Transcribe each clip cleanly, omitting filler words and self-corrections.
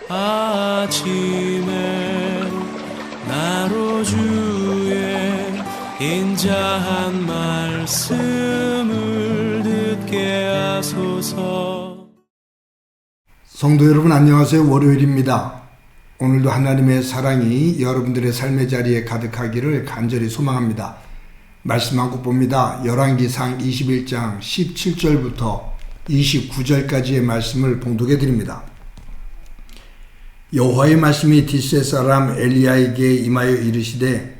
아침에 나로 주의 인자한 말씀을 듣게 하소서. 성도 여러분 안녕하세요. 월요일입니다. 오늘도 하나님의 사랑이 여러분들의 삶의 자리에 가득하기를 간절히 소망합니다. 말씀 한 국 봅니다. 열왕기상 21장 17절부터 29절까지의 말씀을 봉독해 드립니다. 여호와의 말씀이 딥셋 사람 엘리야에게 임하여 이르시되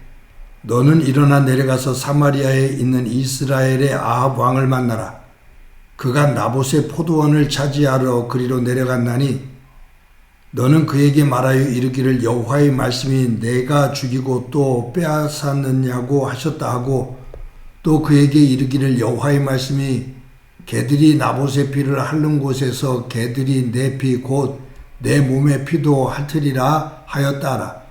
너는 일어나 내려가서 사마리아에 있는 이스라엘의 아합 왕을 만나라. 그가 나봇의 포도원을 차지하러 그리로 내려갔나니 너는 그에게 말하여 이르기를 여호와의 말씀이 내가 죽이고 또 빼앗았느냐고 하셨다 하고 또 그에게 이르기를 여호와의 말씀이 개들이 나봇의 피를 핥는 곳에서 개들이 내 피 곧 내 몸의 피도 핥으리라 하였다라.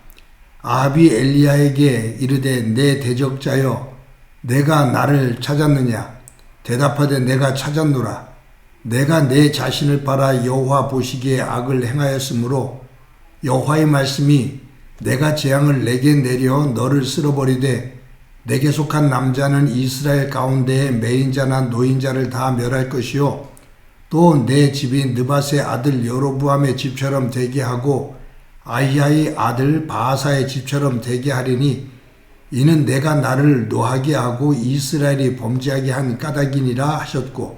아합이 엘리야에게 이르되 내 대적자여 내가 나를 찾았느냐. 대답하되 내가 찾았노라. 내가 내 자신을 팔아 여호와 보시기에 악을 행하였으므로 여호와의 말씀이 내가 재앙을 내게 내려 너를 쓸어버리되 내게 속한 남자는 이스라엘 가운데에 매인자나 노인자를 다 멸할 것이요 또 내 집이 느밧의 아들 여로보암의 집처럼 되게 하고 아히야의 아들 바하사의 집처럼 되게 하리니 이는 내가 나를 노하게 하고 이스라엘이 범죄하게 한 까닭이니라 하셨고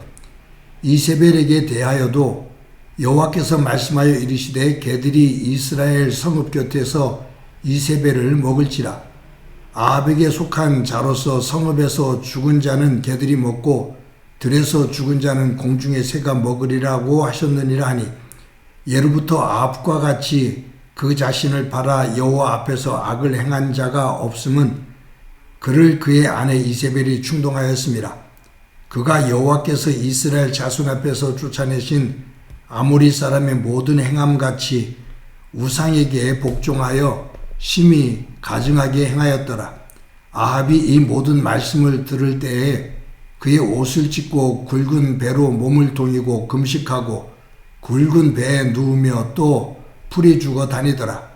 이세벨에게 대하여도 여호와께서 말씀하여 이르시되 개들이 이스라엘 성읍 곁에서 이세벨을 먹을지라. 아합에게 속한 자로서 성읍에서 죽은 자는 개들이 먹고 들에서 죽은 자는 공중의 새가 먹으리라고 하셨느니라 하니 예로부터 아합과 같이 그 자신을 팔아 여호와 앞에서 악을 행한 자가 없음은 그를 그의 아내 이세벨이 충동하였습니다. 그가 여호와께서 이스라엘 자손 앞에서 쫓아내신 아모리 사람의 모든 행함같이 우상에게 복종하여 심히 가증하게 행하였더라. 아합이 이 모든 말씀을 들을 때에 그의 옷을 찢고 굵은 배로 몸을 동이고 금식하고 굵은 배에 누우며 또 풀이 죽어 다니더라.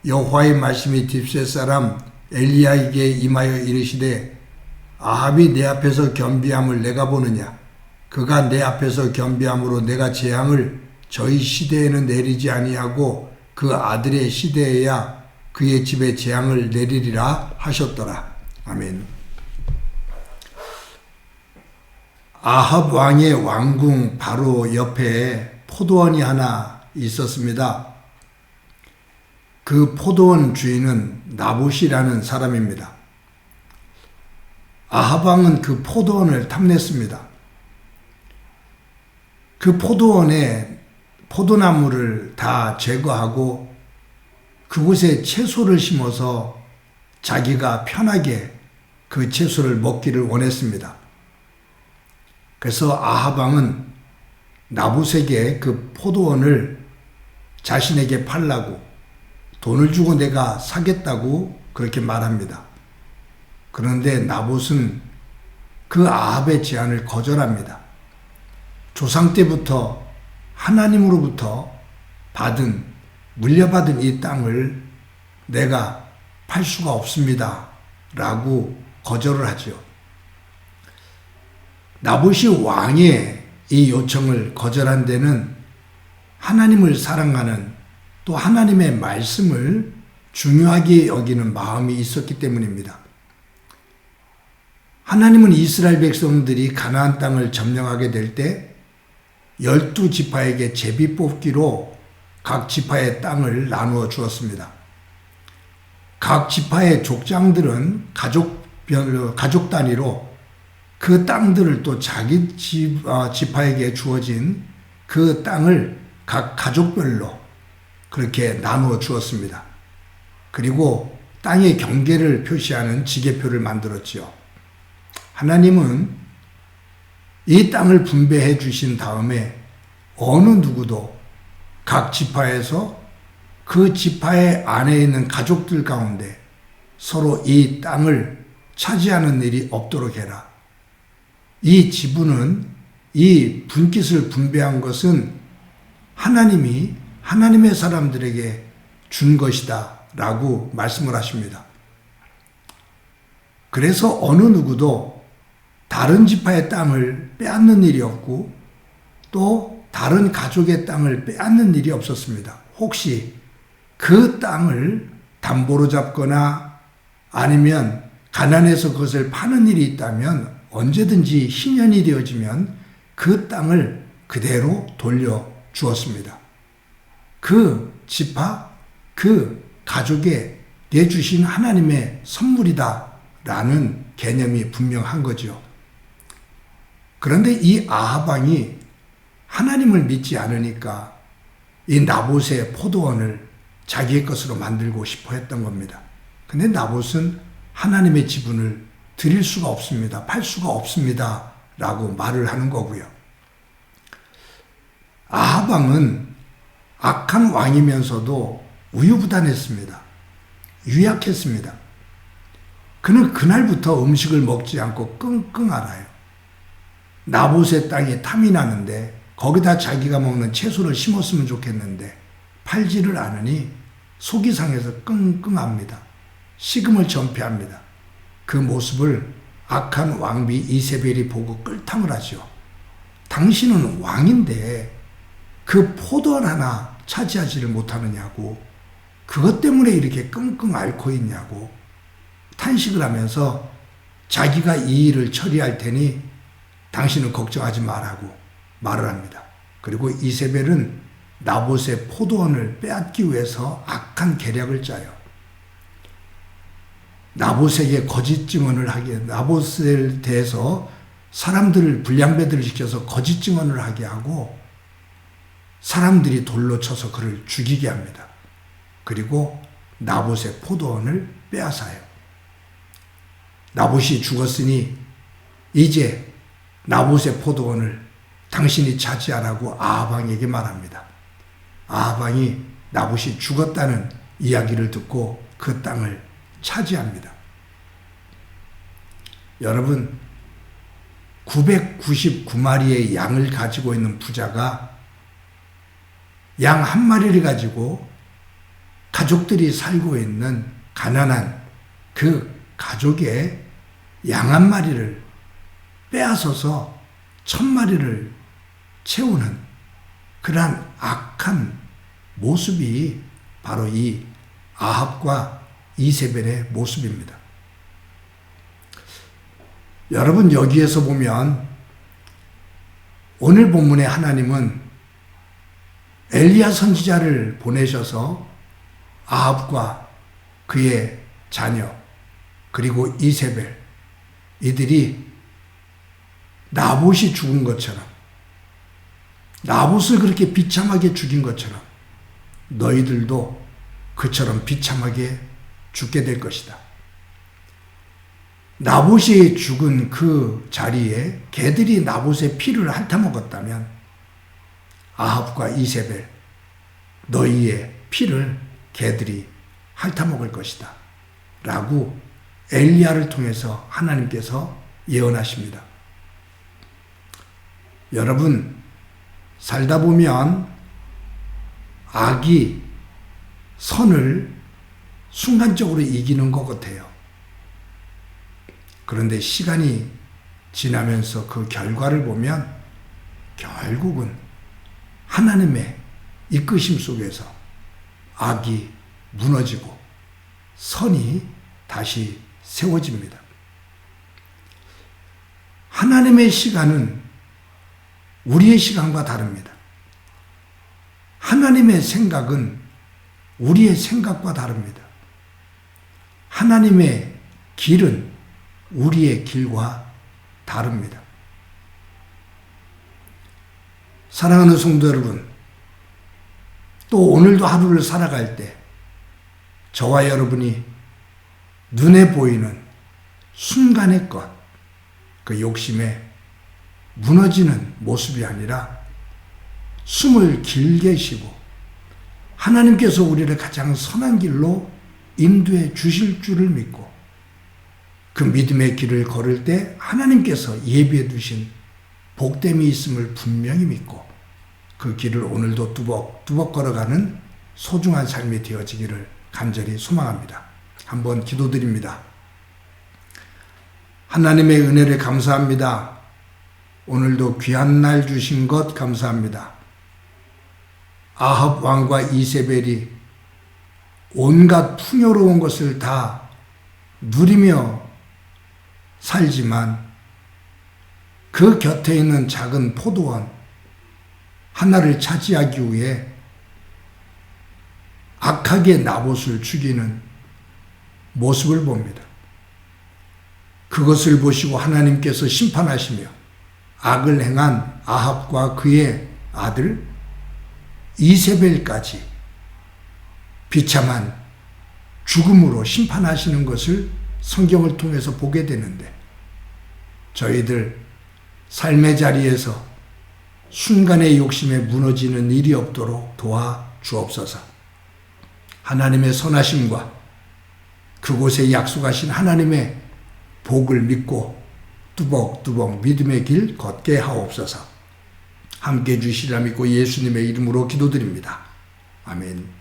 여호와의 말씀이 딥셋 사람 엘리야에게 임하여 이르시되 아합이 내 앞에서 겸비함을 내가 보느냐. 그가 내 앞에서 겸비함으로 내가 재앙을 저희 시대에는 내리지 아니하고 그 아들의 시대에야 그의 집에 재앙을 내리리라 하셨더라. 아멘. 아합 왕의 왕궁 바로 옆에 포도원이 하나 있었습니다. 그 포도원 주인은 나봇이라는 사람입니다. 아합 왕은 그 포도원을 탐냈습니다. 그 포도원에 포도나무를 다 제거하고 그곳에 채소를 심어서 자기가 편하게 그 채소를 먹기를 원했습니다. 그래서 아합 왕은 나봇에게 그 포도원을 자신에게 팔라고 돈을 주고 내가 사겠다고 그렇게 말합니다. 그런데 나봇은 그 아합의 제안을 거절합니다. 조상 때부터 하나님으로부터 물려받은 이 땅을 내가 팔 수가 없습니다. 라고 거절을 하죠. 나봇이 왕의 이 요청을 거절한 데는 하나님을 사랑하는 또 하나님의 말씀을 중요하게 여기는 마음이 있었기 때문입니다. 하나님은 이스라엘 백성들이 가나안 땅을 점령하게 될 때 12지파에게 제비 뽑기로 각 지파의 땅을 나누어 주었습니다. 각 지파의 족장들은 가족 단위로 그 땅들을 또 자기 지파에게 주어진 그 땅을 각 가족별로 그렇게 나누어 주었습니다. 그리고 땅의 경계를 표시하는 지계표를 만들었지요. 하나님은 이 땅을 분배해 주신 다음에 어느 누구도 각 지파에서 그 지파의 안에 있는 가족들 가운데 서로 이 땅을 차지하는 일이 없도록 해라. 이 지분은 이 분깃을 분배한 것은 하나님이 하나님의 사람들에게 준 것이다 라고 말씀을 하십니다. 그래서 어느 누구도 다른 지파의 땅을 빼앗는 일이 없고 또 다른 가족의 땅을 빼앗는 일이 없었습니다. 혹시 그 땅을 담보로 잡거나 아니면 가난해서 그것을 파는 일이 있다면 언제든지 희년이 되어지면 그 땅을 그대로 돌려주었습니다. 그 지파, 그 가족에 내주신 하나님의 선물이다 라는 개념이 분명한 거죠. 그런데 이 아합 왕이 하나님을 믿지 않으니까 이 나봇의 포도원을 자기의 것으로 만들고 싶어 했던 겁니다. 근데 나봇은 하나님의 지분을 드릴 수가 없습니다. 팔 수가 없습니다. 라고 말을 하는 거고요. 아합 왕은 악한 왕이면서도 우유부단했습니다. 유약했습니다. 그는 그날부터 음식을 먹지 않고 끙끙 앓아요. 나봇의 땅에 탐이 나는데 거기다 자기가 먹는 채소를 심었으면 좋겠는데 팔지를 않으니 속이 상해서 끙끙 앓습니다. 식음을 전폐합니다. 그 모습을 악한 왕비 이세벨이 보고 끌탐을 하죠. 당신은 왕인데 그 포도원 하나 차지하지를 못하느냐고, 그것 때문에 이렇게 끙끙 앓고 있냐고 탄식을 하면서 자기가 이 일을 처리할 테니 당신은 걱정하지 말라고 말을 합니다. 그리고 이세벨은 나봇의 포도원을 빼앗기 위해서 악한 계략을 짜요. 나봇에게 거짓 증언을 하게, 나봇에 대해서 사람들을 불량배들을 시켜서 거짓 증언을 하게 하고 사람들이 돌로 쳐서 그를 죽이게 합니다. 그리고 나봇의 포도원을 빼앗아요. 나봇이 죽었으니 이제 나봇의 포도원을 당신이 차지하라고 아합 왕에게 말합니다. 아합 왕이 나봇이 죽었다는 이야기를 듣고 그 땅을 차지합니다. 여러분, 999마리의 양을 가지고 있는 부자가 양 한 마리를 가지고 가족들이 살고 있는 가난한 그 가족의 양 한 마리를 빼앗아서 1000마리를 채우는 그러한 악한 모습이 바로 이 아합과 이세벨의 모습입니다. 여러분, 여기에서 보면 오늘 본문의 하나님은 엘리야 선지자를 보내셔서 아합과 그의 자녀 그리고 이세벨, 이들이 나봇이 죽은 것처럼, 나봇을 그렇게 비참하게 죽인 것처럼 너희들도 그처럼 비참하게 죽게 될 것이다. 나봇이 죽은 그 자리에 개들이 나봇의 피를 핥아먹었다면 아합과 이세벨, 너희의 피를 개들이 핥아먹을 것이다 라고 엘리야를 통해서 하나님께서 예언하십니다. 여러분, 살다 보면 악이 선을 순간적으로 이기는 것 같아요. 그런데 시간이 지나면서 그 결과를 보면 결국은 하나님의 이끄심 속에서 악이 무너지고 선이 다시 세워집니다. 하나님의 시간은 우리의 시간과 다릅니다. 하나님의 생각은 우리의 생각과 다릅니다. 하나님의 길은 우리의 길과 다릅니다. 사랑하는 성도 여러분, 또 오늘도 하루를 살아갈 때 저와 여러분이 눈에 보이는 순간의 것, 그 욕심에 무너지는 모습이 아니라 숨을 길게 쉬고 하나님께서 우리를 가장 선한 길로 인도해 주실 줄을 믿고 그 믿음의 길을 걸을 때 하나님께서 예비해 두신 복됨이 있음을 분명히 믿고 그 길을 오늘도 뚜벅뚜벅 걸어가는 소중한 삶이 되어지기를 간절히 소망합니다. 한번 기도드립니다. 하나님의 은혜를 감사합니다. 오늘도 귀한 날 주신 것 감사합니다. 아합 왕과 이세벨이 온갖 풍요로운 것을 다 누리며 살지만 그 곁에 있는 작은 포도원 하나를 차지하기 위해 악하게 나봇을 죽이는 모습을 봅니다. 그것을 보시고 하나님께서 심판하시며 악을 행한 아합과 그의 아들 이세벨까지 비참한 죽음으로 심판하시는 것을 성경을 통해서 보게 되는데, 저희들 삶의 자리에서 순간의 욕심에 무너지는 일이 없도록 도와 주옵소서. 하나님의 선하심과 그곳에 약속하신 하나님의 복을 믿고 뚜벅뚜벅 믿음의 길 걷게 하옵소서. 함께 해주시리라 믿고 예수님의 이름으로 기도드립니다. 아멘.